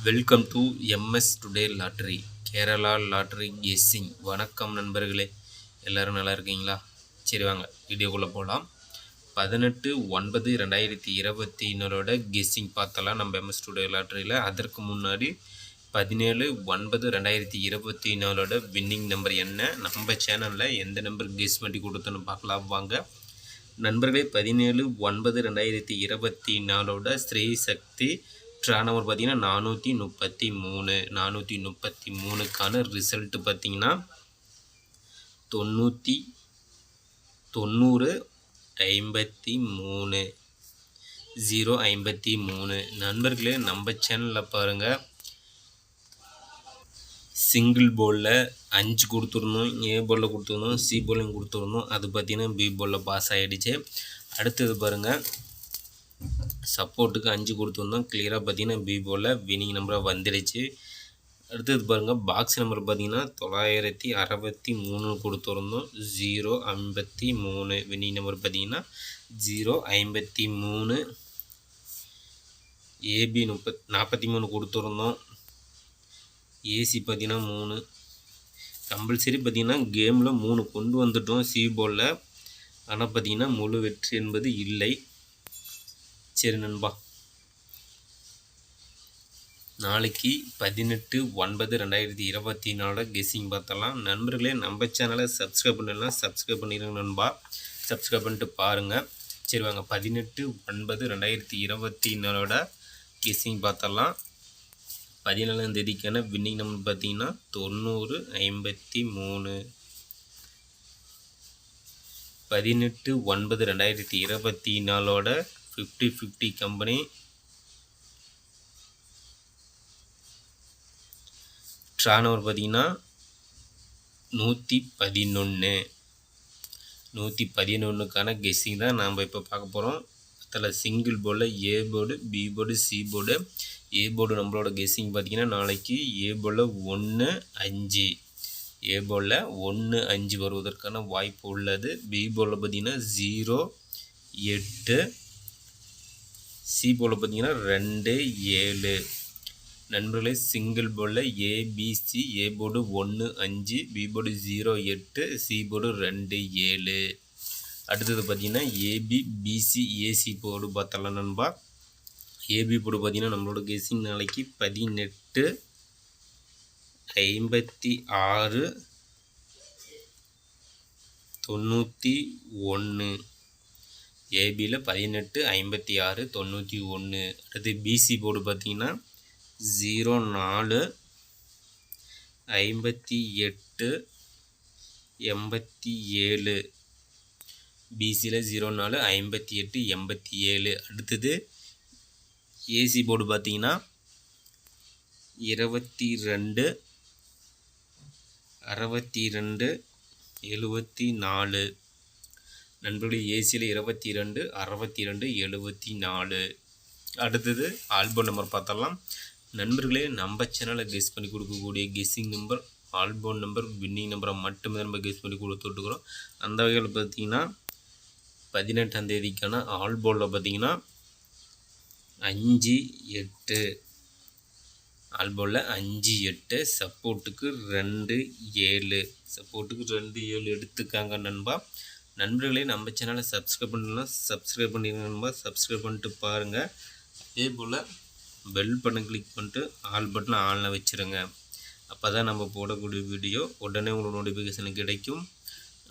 Welcome to MS today lottery Kerala lottery guessing. வணக்கம் நண்பர்களே, எல்லோரும் நல்லா இருக்கீங்களா? சரி வாங்க வீடியோக்குள்ளே போகலாம். 18/9/2024 கெஸ்ஸிங் பார்த்தலாம் நம்ம எம்எஸ் டுடே லாட்ரியில். அதற்கு முன்னாடி 17/9/2024 வின்னிங் நம்பர் என்ன, நம்ம சேனலில் எந்த நம்பர் கெஸ் பண்ணி கொடுத்தோன்னு பார்க்கலாம் வாங்க நண்பர்களே. 17/9/2024 ஸ்ரீ சக்தி ட்ரா நம்பர் பார்த்தீங்கன்னா 433. 433க்கான ரிசல்ட்டு பார்த்தீங்கன்னா 90 53 053. நண்பர்களே, நம்ம சேனலில் பாருங்கள், சிங்கிள் போலில் 5 கொடுத்துருந்தோம், ஏ போலில் கொடுத்துருந்தோம், சி போலையும் கொடுத்துருந்தோம். அது பார்த்திங்கன்னா பி போலில் பாஸ் ஆகிடுச்சு. அடுத்தது பாருங்கள், சப்போர்ட்டுக்கு 5 கொடுத்துருந்தோம், கிளியராக பார்த்தீங்கன்னா பி போலில் வினிங் நம்பராக வந்துடுச்சு. அடுத்தது பாருங்கள், பாக்ஸ் நம்பர் பார்த்தீங்கன்னா 963 கொடுத்துருந்தோம், 053. வினிங் நம்பர் பார்த்தீங்கன்னா 053. ஏபி 43 கொடுத்துருந்தோம், ஏசி பார்த்தீங்கன்னா 3. கம்பல்சரி பார்த்தீங்கன்னா கேமில் 3 கொண்டு வந்துட்டோம் சி போலில். ஆனால் பார்த்தீங்கன்னா முழு வெற்றி என்பது இல்லை. சரி நண்பா, நாளைக்கு 18/9/2024 கெஸ்ஸிங் பார்த்தலாம். நண்பர்களே, நம்ம சேனலை சப்ஸ்கிரைப் பண்ணலாம், சப்ஸ்கிரைப் பண்ணிடுங்க நண்பா, சப்ஸ்கிரைப் பண்ணிட்டு பாருங்கள். சரி வாங்க 18/9/2024 கெஸ்ஸிங் பார்த்தலாம். 17ஆம் தேதிக்கான வின்னிங் நம்பர் பார்த்தீங்கன்னா 9053. 18/9/2024 50/50 கம்பெனி ட்ரா நம்பர் பார்த்தீங்கன்னா 111. 111க்கான கெஸ்ஸிங் தான் நாம் இப்போ பார்க்க போகிறோம். அதில் சிங்கிள் போர்டில் A board, B board, C board. A board நம்மளோட கெஸ்ஸிங் பார்த்தீங்கன்னா நாளைக்கு ஏ போர்டில் 1 5, ஏ போர்டில் 1 5 வருவதற்கான வாய்ப்பு உள்ளது. பி போர்டில் பார்த்தீங்கன்னா 0 8, சி போர்டில் பார்த்தீங்கன்னா 2 7. நண்பர்களே, சிங்கிள் போர்டில் ABC, A board 1 5, B board 0 8, C board 2 7. அடுத்தது பார்த்தீங்கன்னா ஏபி பிசி ஏசி போர்டு பார்த்தலாம் நண்பா. ஏபி போர்டு பார்த்தீங்கன்னா நம்மளோட கெஸ்ஸிங் நாளைக்கு 18 56 91. ஏபியில் 18 56 91. அடுத்து பிசி போர்டு பார்த்தீங்கன்னா 04 58 87. பிசியில் 04 58 87. அடுத்தது ஏசி போர்டு பார்த்தீங்கன்னா 22 62 74. நண்பர்களே, ஏசியில் 22 62 74. அடுத்தது ஆல்பம் நம்பர் பார்த்தலாம். நண்பர்களே, நம்ம சேனலை கெஸ் பண்ணி கொடுக்கக்கூடிய guessing number, album number, winning நம்பரை மட்டுமே நம்ம கெஸ் பண்ணி கொடுத்துட்ருக்குறோம். அந்த வகையில் பார்த்தீங்கன்னா 18ஆம் தேதிக்கான ஆல்போலில் பார்த்தீங்கன்னா 5 8, ஆல்போலில் 5 8, சப்போர்ட்டுக்கு 2 7. சப்போர்ட்டுக்கு 2 7 எடுத்துக்காங்க நண்பா. நண்பர்களே, நம்ம சேனலை சப்ஸ்கிரைப் பண்ணலாம், சப்ஸ்கிரைப் பண்ணிடுங்க நண்பா, சப்ஸ்கிரைப் பண்ணிட்டு பாருங்கள். அதே போல் பெல் பட்டன் கிளிக் பண்ணிட்டு ஆல் பட்டன் ஆனில் வச்சுருங்க. அப்போ தான் நம்ம போடக்கூடிய வீடியோ உடனே உங்களோட நோட்டிஃபிகேஷன் கிடைக்கும்.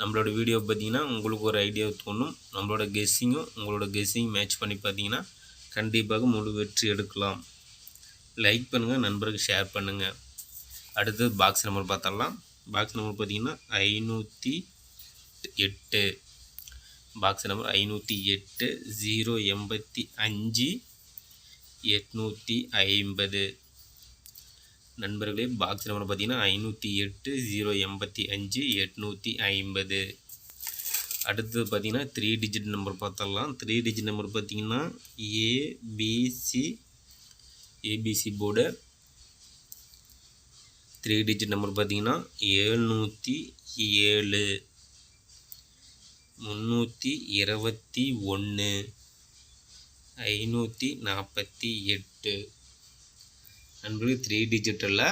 நம்மளோட வீடியோ பார்த்தீங்கன்னா உங்களுக்கு ஒரு ஐடியா தோணும். நம்மளோட கெஸ்ஸிங்கும் உங்களோட கெஸ்ஸிங் மேட்ச் பண்ணி பார்த்தீங்கன்னா கண்டிப்பாக முழு வெற்றி எடுக்கலாம். லைக் பண்ணுங்கள், நண்பருக்கு ஷேர் பண்ணுங்கள். அடுத்து பாக்ஸ் நம்பர் பார்த்தலாம். பாக்ஸ் நம்பர் பார்த்தீங்கன்னா 508. Box number 508 085 850. நண்பர்களே, பாக்ஸ் நம்பர் பார்த்தீங்கன்னா 508 085 850. அடுத்தது பார்த்தீங்கன்னா 3 டிஜிட் நம்பர் பார்த்தலாம். 3 டிஜிட் நம்பர் பார்த்தீங்கன்னா ஏபிசி போர்டு 3 டிஜிட் நம்பர் பார்த்தீங்கன்னா 707 321 548. நண்பர்களே 3 டிஜிட்டில்.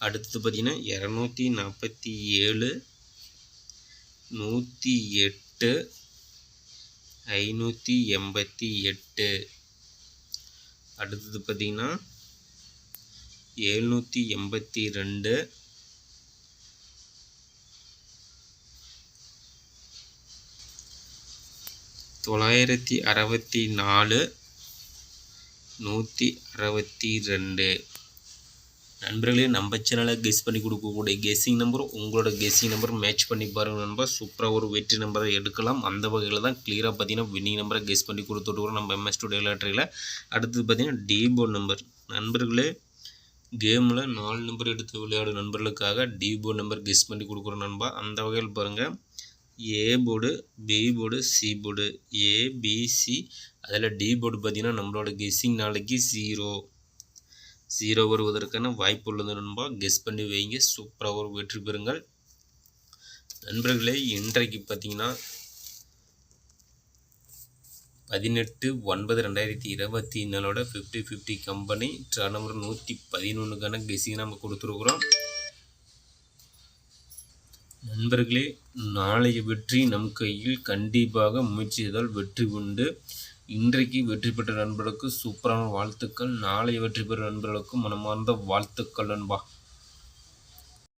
அடுத்தது பார்த்திங்கன்னா 247, 108, 588. அடுத்தது பார்த்திங்கன்னா 782, 964, 162. நண்பர்களே, நம்ம சேனலை கெஸ் பண்ணி கொடுக்கக்கூடிய கெஸ்ஸிங் நம்பர் உங்களோட கெஸ்ஸிங் நம்பர் மேட்ச் பண்ணி பாருங்கள் நண்பா. சூப்பராக ஒரு வெற்றி நம்பரை எடுக்கலாம். அந்த வகையில் தான் கிளியராக பார்த்தீங்கன்னா வின்னிங் நம்பரை கெஸ் பண்ணி கொடுத்துட்ருக்குறோம் நம்ம MS ஸ்டுடியோ லாட்டரியில். அடுத்தது பார்த்தீங்கன்னா டி போர்டு நம்பர். நண்பர்களே, கேமில் 4 நம்பர் எடுத்து விளையாடும் நண்பர்களுக்காக டி போர்டு நம்பர் கெஸ் பண்ணி கொடுக்குறோம் நண்பா. அந்த வகையில் பாருங்கள், A board, B board, C board, ABC. அதில் டி போர்டு பார்த்தீங்கன்னா நம்மளோட கெஸ்ஸிங் நாளைக்கு 0 வருவதற்கான வாய்ப்பு உள்ளது நண்பா. கெஸ் பண்ணி வைங்க, சூப்பராக ஒரு வெற்றி பெறுங்கள் நண்பர்களே. இன்றைக்கு பார்த்தீங்கன்னா 18/9/2024 50/50 கம்பெனி ட்ரா நம்பர் 111க்கான கெஸ்ஸிங் நம்ம கொடுத்துருக்குறோம் நண்பர்களே. நாளைய வெற்றி நம் கையில். கண்டிப்பாக முயற்சி செய்தால் வெற்றி உண்டு. இன்றைக்கு வெற்றி பெற்ற நண்பர்களுக்கு சூப்பரான வாழ்த்துக்கள். நாளைய வெற்றி பெற்ற நண்பர்களுக்கும் மனமார்ந்த வாழ்த்துக்கள் நண்பா.